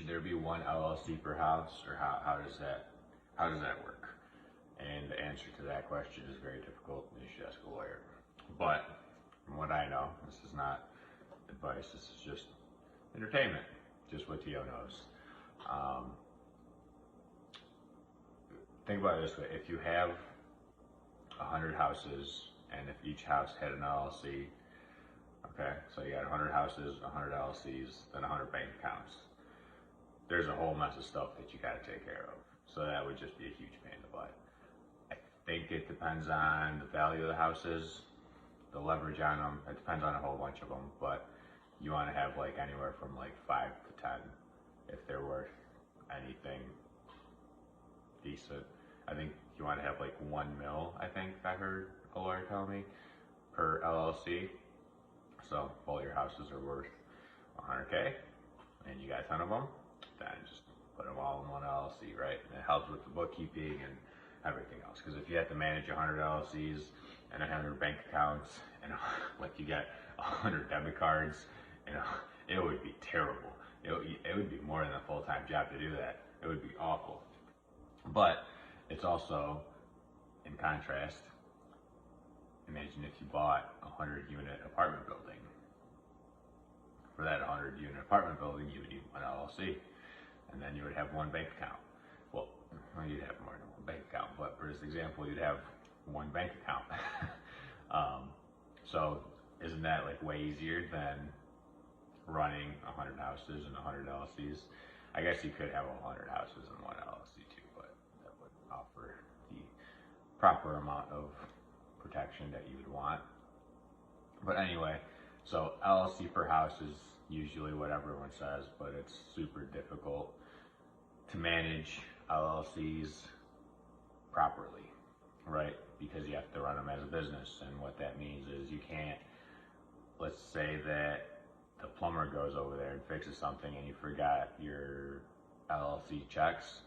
should there be one LLC per house, or how does that work? And the answer to that question is very difficult, and you should ask a lawyer. But from what I know, this is not advice, this is just entertainment, just what Tio knows. Think about it this way: if you have 100 houses, and if each house had an LLC, okay, so you got 100 houses, 100 LLCs, then 100 bank accounts. There's a whole mess of stuff that you got to take care of. So that would just be a huge pain in the butt. I think it depends on the value of the houses, the leverage on them. It depends on a whole bunch of them, but you want to have like anywhere from like 5 to 10 if they're worth anything decent. I think you want to have like 1 mil, I think I heard a lawyer tell me, per LLC. So if all your houses are worth 100K and you got 10 of them, then just put them all in one LLC, right? And it helps with the bookkeeping and everything else. Because if you have to manage 100 LLCs and 100 bank accounts, and like you get 100 debit cards, you know, it would be terrible. It would be more than a full-time job to do that. It would be awful. But it's also, in contrast, imagine if you bought a 100-unit apartment building. For that 100-unit apartment building, you would need one LLC, and then you would have one bank account. Well, you'd have more than one bank account, but for this example, you'd have one bank account. So isn't that like way easier than running 100 houses and 100 LLCs? I guess you could have 100 houses and one LLC too, but that would offer the proper amount of protection that you would want. But anyway, so LLC per house is usually what everyone says, but it's super difficult to manage LLCs properly, right? Because you have to run them as a business, and what that means is you can't, let's say that the plumber goes over there and fixes something and you forgot your LLC checks,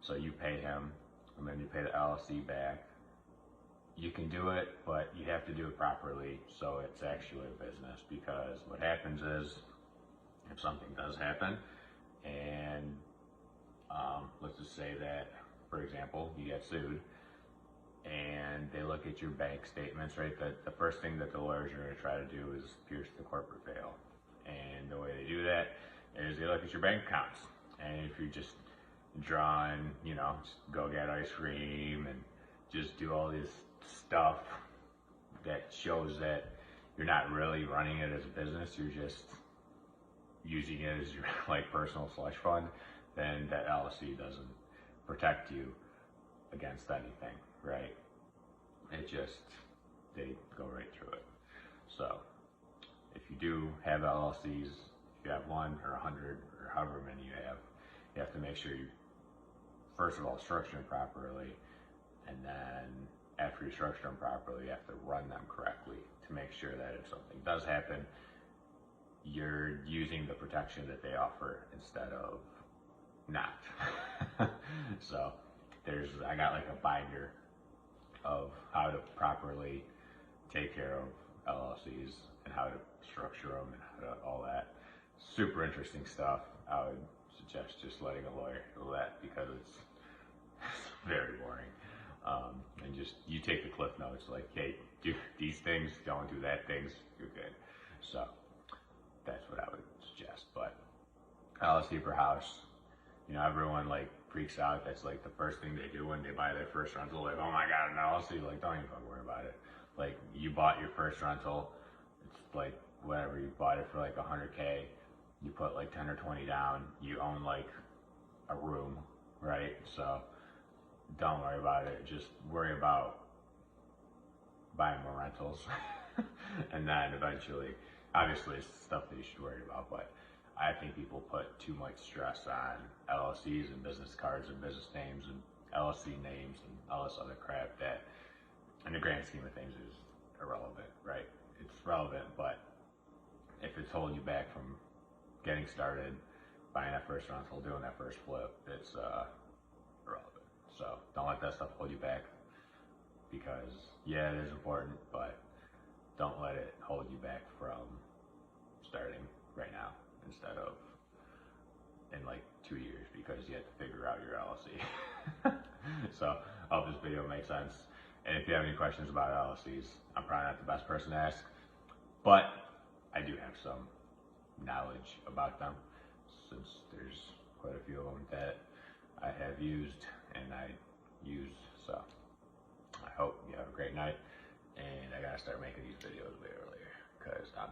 so you pay him and then you pay the LLC back. You can do it, but you have to do it properly so it's actually a business, because what happens is if something does happen and let's just say that, for example, you get sued and they look at your bank statements, right? The first thing that the lawyers are going to try to do is pierce the corporate veil. And the way they do that is they look at your bank accounts. And if you're just drawing, you know, just go get ice cream and just do all this stuff that shows that you're not really running it as a business, you're just using it as your like personal slush fund, then that LLC doesn't protect you against anything, right? It just, they go right through it. So if you do have LLCs, if you have 1 or 100 or however many you have to make sure you, first of all, structure them properly, and then after you structure them properly, you have to run them correctly to make sure that if something does happen, you're using the protection that they offer instead of not. So I got like a binder of how to properly take care of LLCs and how to structure them and how to all that. Super interesting stuff. I would suggest just letting a lawyer do that, because it's very boring. And just, you take the cliff notes, like, hey, do these things, don't do that things, you're good. So that's what I would suggest. But LLC per house, you know, everyone like freaks out. That's like the first thing they do when they buy their first rental. Like, oh my God, an LLC. Like, don't even fucking worry about it. Like, you bought your first rental, it's like whatever, you bought it for like 100K, you put like 10 or 20 down, you own like a room, right? So don't worry about it. Just worry about buying more rentals. And then eventually, obviously it's stuff that you should worry about, but I think people put too much stress on LLCs and business cards and business names and LLC names and all this other crap that, in the grand scheme of things, is irrelevant, right? It's relevant, but if it's holding you back from getting started, buying that first rental, doing that first flip, it's irrelevant. So don't let that stuff hold you back, because yeah, it is important, but don't let it hold you back from starting right now instead of in like 2 years because you have to figure out your LLC. So I hope this video makes sense. And if you have any questions about LLCs, I'm probably not the best person to ask, but I do have some knowledge about them since there's quite a few of them that I have used and I use. So I hope you have a great night, and I gotta start making these videos way earlier because I'm